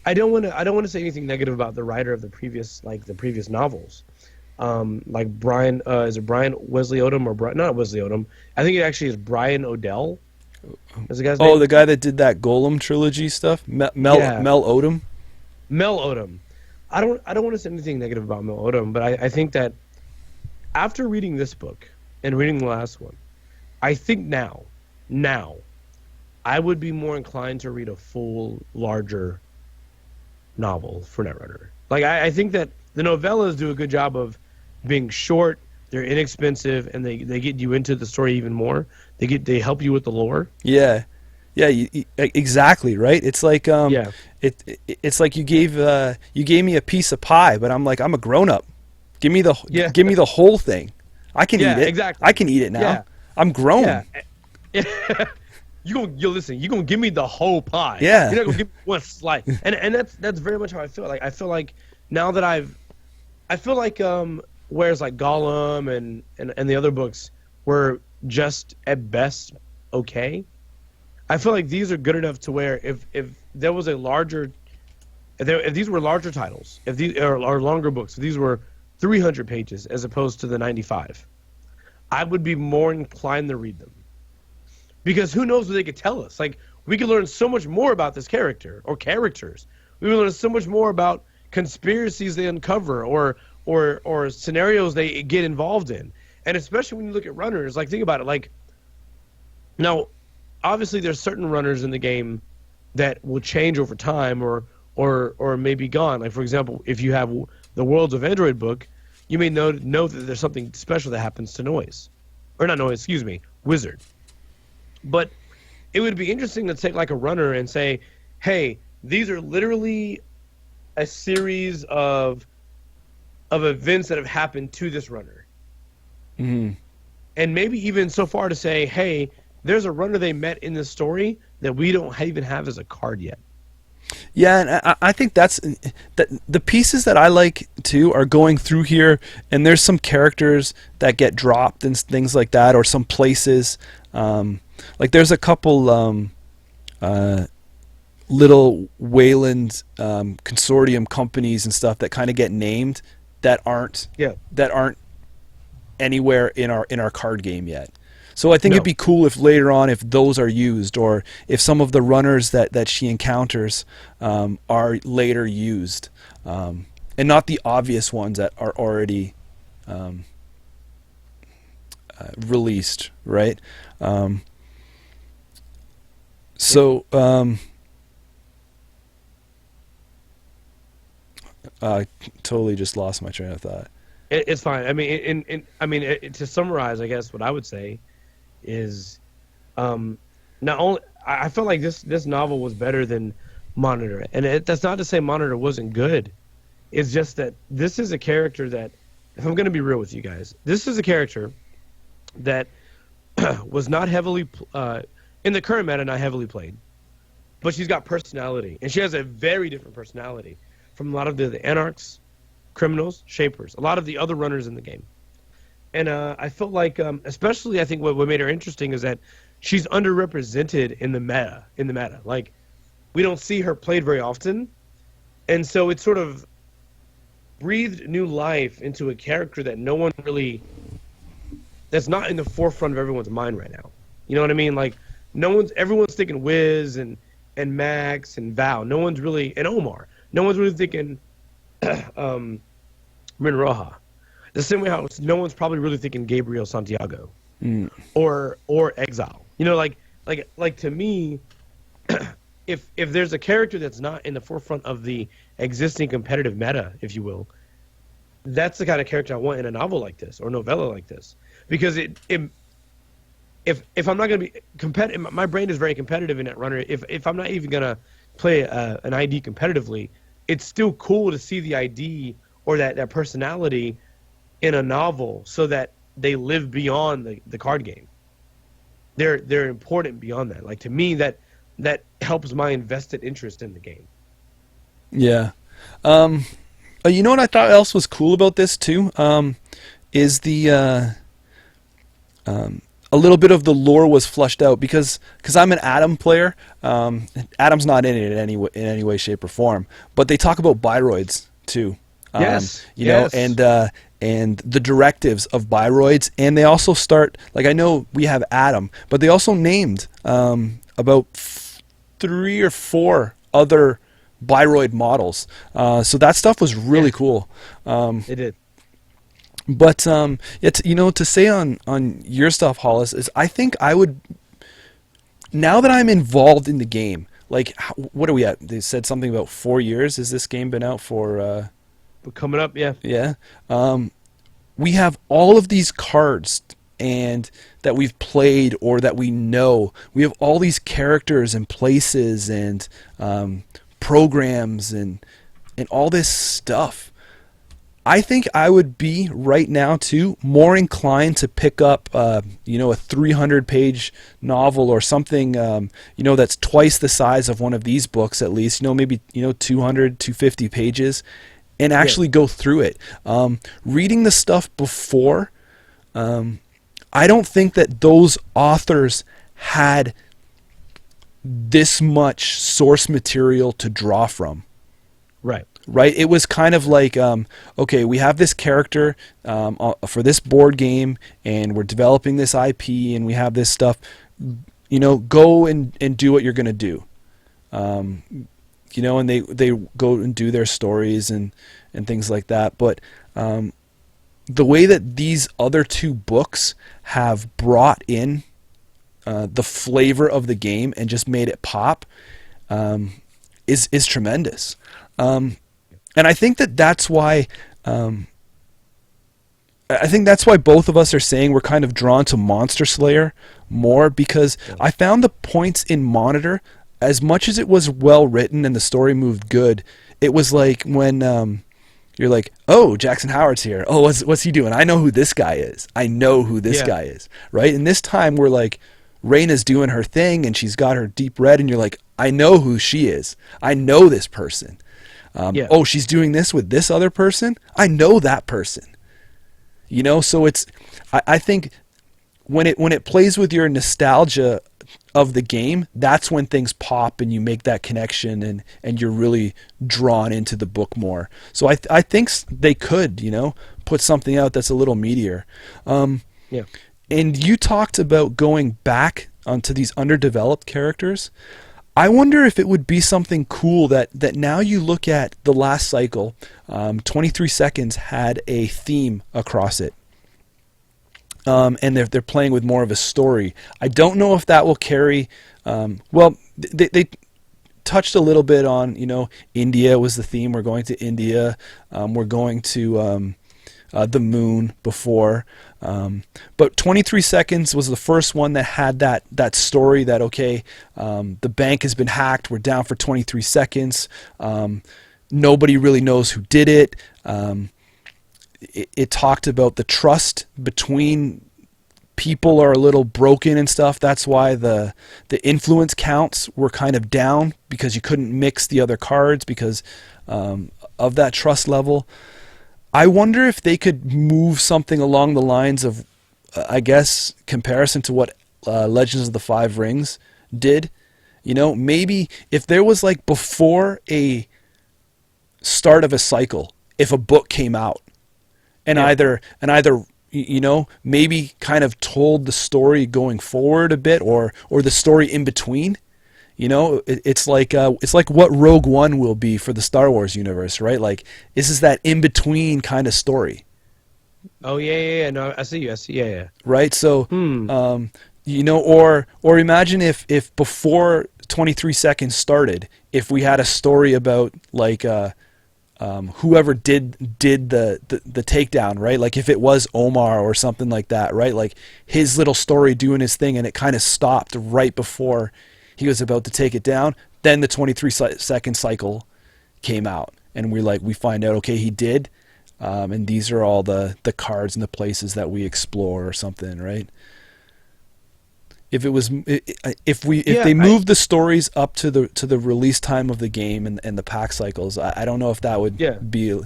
I don't want to say anything negative about the writer of the previous novels. Like Brian, is it Brian Wesley Odom or not Wesley Odom? I think it actually is Brian Odell. Is the guy's name? The guy that did that Golem trilogy stuff, Mel Odom. Mel Odom. I don't want to say anything negative about Mel Odom, but I think that after reading this book and reading the last one, I think now I would be more inclined to read a full, larger novel for Netrunner. Like I think that the novellas do a good job of being short, they're inexpensive, and they get you into the story even more. They help you with the lore. Yeah, exactly, right. It's like it's like you gave me a piece of pie, but I'm like, I'm a grown up. Give me the whole thing. I can eat it. Exactly. I can eat it now. Yeah. I'm grown. Yeah. You're gonna give me the whole pie. Yeah. You're not gonna give me one slice. And that's very much how I feel. Like I feel like now that whereas like Gollum and the other books were just at best okay, I feel like these are good enough to where if there was if these were larger titles, if these are longer books, if these were 300 pages as opposed to the 95, I would be more inclined to read them. Because who knows what they could tell us? Like, we could learn so much more about this character or characters. We would learn so much more about conspiracies they uncover or scenarios they get involved in. And especially when you look at runners, like, think about it. Like, now, obviously there's certain runners in the game that will change over time or may be gone. Like, for example, if you have the Worlds of Android book, you may know that there's something special that happens to Wizard. But it would be interesting to take like a runner and say, hey, these are literally a series of events that have happened to this runner. Mm-hmm. And maybe even so far to say, hey, there's a runner they met in this story that we don't even have as a card yet. Yeah, and I think that the pieces that I like too are going through here, and there's some characters that get dropped and things like that, or some places. Like there's a couple little Wayland consortium companies and stuff that kind of get named that aren't anywhere in our card game yet. So I think it'd be cool if later on, if those are used, or if some of the runners that she encounters are later used, and not the obvious ones that are already released, right? I totally just lost my train of thought. It's fine. I mean, to summarize, I guess what I would say is, not only I felt like this novel was better than Monitor, and that's not to say Monitor wasn't good. It's just that this is a character that, if I'm going to be real with you guys, this is a character that was not heavily in the current meta, not heavily played, but she's got personality, and she has a very different personality from a lot of the Anarchs, Criminals, Shapers, a lot of the other runners in the game. And I felt like, especially I think what made her interesting is that she's underrepresented in the meta. Like, we don't see her played very often. And so it sort of breathed new life into a character that no one really, that's not in the forefront of everyone's mind right now. You know what I mean? Like, everyone's thinking Wiz and Max and Val. No one's really, and Omar. No one's really thinking Rinroja. The same way how no one's probably really thinking Gabriel Santiago or Exile. You know, like to me, if there's a character that's not in the forefront of the existing competitive meta, if you will, that's the kind of character I want in a novel like this or novella like this. Because if I'm not going to be competitive, my brain is very competitive in Netrunner. If I'm not even going to play an ID competitively, it's still cool to see the ID or that personality in a novel so that they live beyond the card game. They're important beyond that. Like, to me, that helps my invested interest in the game. Yeah. You know what I thought else was cool about this too? Is the a little bit of the lore was flushed out because I'm an Atom player. Atom's not in it in any way, shape, or form. But they talk about biroids too. You know, and the directives of biroids, and they also start, like, I know we have Atom, but they also named about 3 or 4 other biroid models. So that stuff was really cool. It did. But to say on your stuff, Hollis, is I think I would, now that I'm involved in the game, like, what are we at? They said something about 4 years. Has this game been out for? Coming up, yeah. Yeah. We have all of these cards and that we've played or that we know. We have all these characters and places and programs and all this stuff. I think I would be right now too more inclined to pick up a 300-page novel or something that's twice the size of one of these books, at least, maybe 200, 250 pages, and actually go through it. Reading the stuff before, I don't think that those authors had this much source material to draw from. Right? It was kind of like, okay, we have this character for this board game, and we're developing this IP, and we have this stuff. Go and do what you're going to do. And they go and do their stories and things like that. But the way that these other 2 books have brought in the flavor of the game and just made it pop is tremendous. And I think that's why both of us are saying we're kind of drawn to Monster Slayer more, because I found the points in Monitor, as much as it was well written and the story moved good, it was like when you're like, oh, Jackson Howard's here. Oh, what's he doing? I know who this guy is. Guy is, right? And this time we're like, Reyna's doing her thing and she's got her deep red, and you're like, I know who she is. I know this person. Oh, she's doing this with this other person. I know that person. You know, so I think when it plays with your nostalgia of the game, that's when things pop and you make that connection, and you're really drawn into the book more. So I think they could, you know, put something out that's a little meatier. Yeah. And you talked about going back onto these underdeveloped characters. I wonder if it would be something cool that now you look at the last cycle, 23 Seconds had a theme across it. And they're playing with more of a story. I don't know if that will carry. They touched a little bit on, you know, India was the theme. We're going to India. We're going to the moon before. But 23 Seconds was the first one that had that story that, okay, the bank has been hacked. We're down for 23 seconds. Nobody really knows who did it. It talked about the trust between people are a little broken and stuff. That's why the influence counts were kind of down, because you couldn't mix the other cards because of that trust level. I wonder if they could move something along the lines of, I guess, comparison to what Legends of the Five Rings did. You know, maybe if there was like before a start of a cycle, if a book came out, and either you know, maybe kind of told the story going forward a bit, or the story in between. You know, it's like what Rogue One will be for the Star Wars universe, right? Like, this is that in between kind of story. Oh yeah. No, I see you. Yeah. Right. So, you know, or imagine if before 23 Seconds started, if we had a story about like whoever did the takedown, right? Like if it was Omar or something like that, right? Like his little story doing his thing, and it kind of stopped right before he was about to take it down. Then the 23-second cycle came out, and we find out, okay, he did, and these are all the cards and the places that we explore or something, right? If they moved the stories up to the release time of the game and the pack cycles, I don't know if that would be.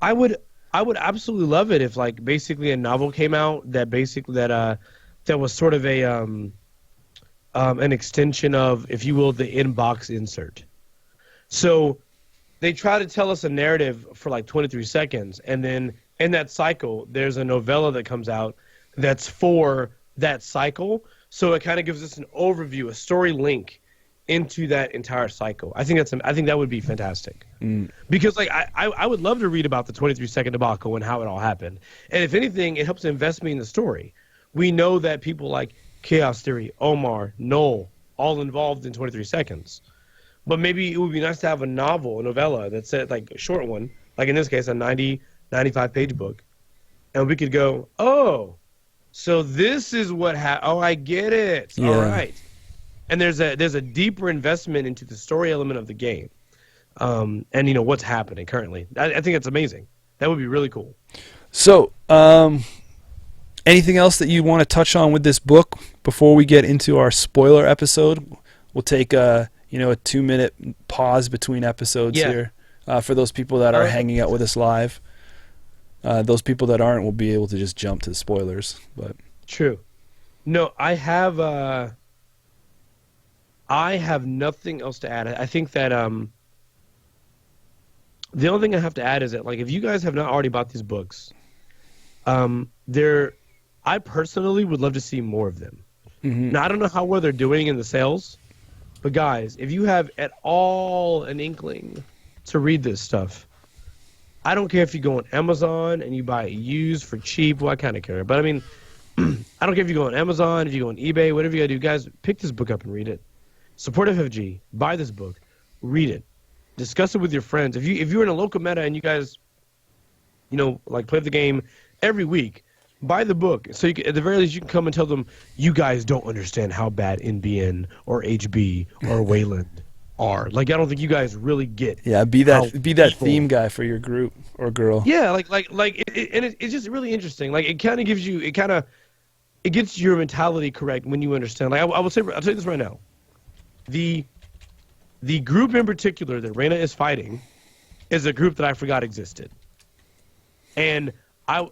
I would absolutely love it if, like, basically a novel came out that was sort of an extension of, if you will, the inbox insert. So they try to tell us a narrative for like 23 seconds, and then in that cycle, there's a novella that comes out that's for that cycle. So it kind of gives us an overview, a story link into that entire cycle. I think that would be fantastic. Because like I would love to read about the 23-second debacle and how it all happened. And if anything, it helps invest me in the story. We know that people like Chaos Theory, Omar, Noel, all involved in 23 seconds. But maybe it would be nice to have a novella that's like a short one, like in this case a 95 page book, and we could go, oh, so this is what happened. Oh, I get it. Yeah. All right. And there's a deeper investment into the story element of the game, and you know what's happening currently. I think it's amazing. That would be really cool. So, anything else that you want to touch on with this book before we get into our spoiler episode? We'll take a 2-minute pause between episodes here for those people that are hanging out with us live. Those people that aren't will be able to just jump to the spoilers. But true. No, I have nothing else to add. I think that the only thing I have to add is that, like, if you guys have not already bought these books, I personally would love to see more of them. Mm-hmm. Now, I don't know how well they're doing in the sales, but guys, if you have at all an inkling to read this stuff, I don't care if you go on Amazon and you buy it used for cheap. Well, I kind of care. But, I mean, I don't care if you go on Amazon, if you go on eBay, whatever you got to do. Guys, pick this book up and read it. Support FFG. Buy this book. Read it. Discuss it with your friends. If you're in a local meta and you guys, like play the game every week, buy the book. So you can, at the very least, you can come and tell them, you guys don't understand how bad NBN or HB or Wayland are. Like, I don't think you guys really get. Yeah, be that theme guy for your group or girl. Yeah, it's just really interesting. Like, it kind of gives you, it gets your mentality correct when you understand. Like I'll tell you this right now. The group in particular that Reyna is fighting is a group that I forgot existed. And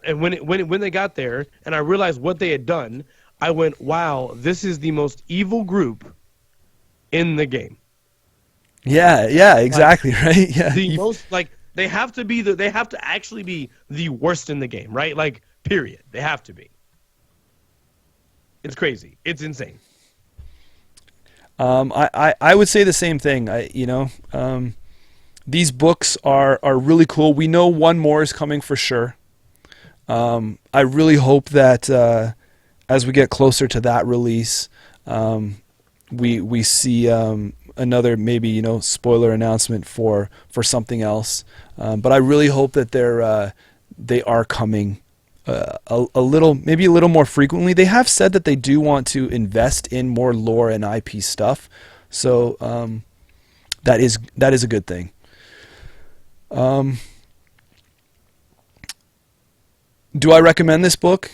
when they got there and I realized what they had done, I went, wow, this is the most evil group in the game. Yeah, exactly, like, right? Yeah. The most, like, they have to actually be the worst in the game, right? Like, period. They have to be. It's crazy. It's insane. I would say the same thing. These books are really cool. We know one more is coming for sure. I really hope that as we get closer to that release, we see another maybe spoiler announcement for something else. But I really hope that they are coming a little more frequently. They have said that they do want to invest in more lore and IP stuff, so that is a good thing. Do I recommend this book?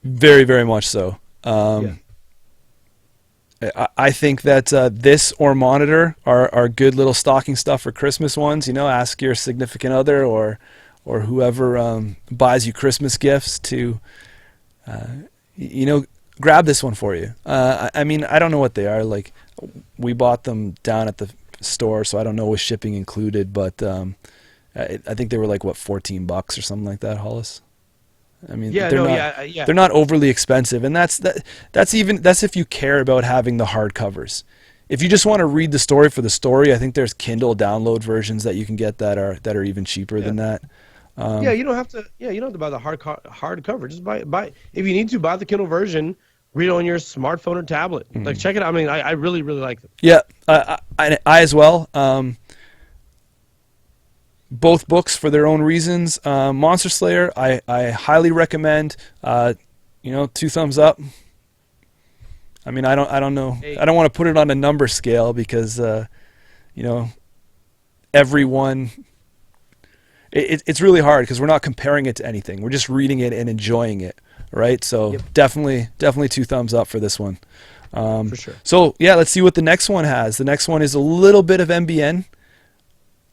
Very, very much so. I think that this or Monitor are good little stocking stuff for Christmas ones. Ask your significant other or whoever buys you Christmas gifts to, grab this one for you. I mean, I don't know what they are. Like, we bought them down at the store, so I don't know with shipping included, but I think they were like, what, $14 or something like that, Hollis? I mean, they're not overly expensive, and that's if you care about having the hardcovers. If you just want to read the story for the story, I think there's Kindle download versions that you can get that are even cheaper than that. You don't have to. Yeah, you don't have to buy the hardcover. Just buy. If you need to, buy the Kindle version. Read it on your smartphone or tablet. Mm-hmm. Like, check it out. I mean, I really, really like them. Yeah, I as well. Both books for their own reasons. Monster Slayer, I highly recommend. 2 thumbs up. I mean, I don't know. Hey. I don't want to put it on a number scale because, everyone. It's really hard because we're not comparing it to anything. We're just reading it and enjoying it, right? So yep. Definitely 2 thumbs up for this one. For sure. So yeah, let's see what the next one has. The next one is a little bit of MBN.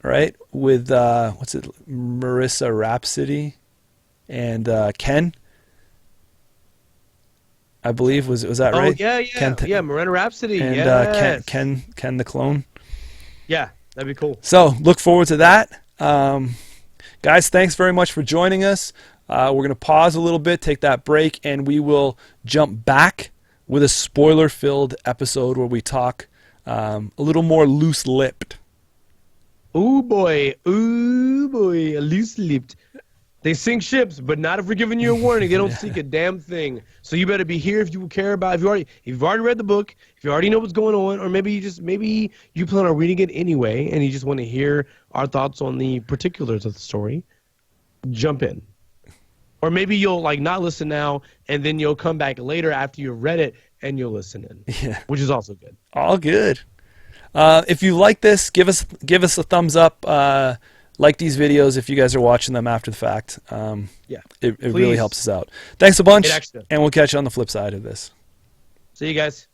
Right, with what's it, Marissa Rhapsody and Ken, I believe was that right? Oh yeah, Marissa Rhapsody and yes. Ken the clone. Yeah, that'd be cool. So look forward to that, guys. Thanks very much for joining us. We're gonna pause a little bit, take that break, and we will jump back with a spoiler-filled episode where we talk a little more loose-lipped. Ooh boy, loose-lipped. They sink ships, but not if we're giving you a warning. They don't sink a damn thing. So you better be here if you care about. If you've already read the book, if you already know what's going on, or maybe you plan on reading it anyway, and you just want to hear our thoughts on the particulars of the story. Jump in, or maybe you'll not listen now, and then you'll come back later after you've read it, and you'll listen in. Yeah, which is also good. All good. If you like this, give us a thumbs up. Like these videos if you guys are watching them after the fact. It really helps us out. Thanks a bunch, and we'll catch you on the flip side of this. See you guys.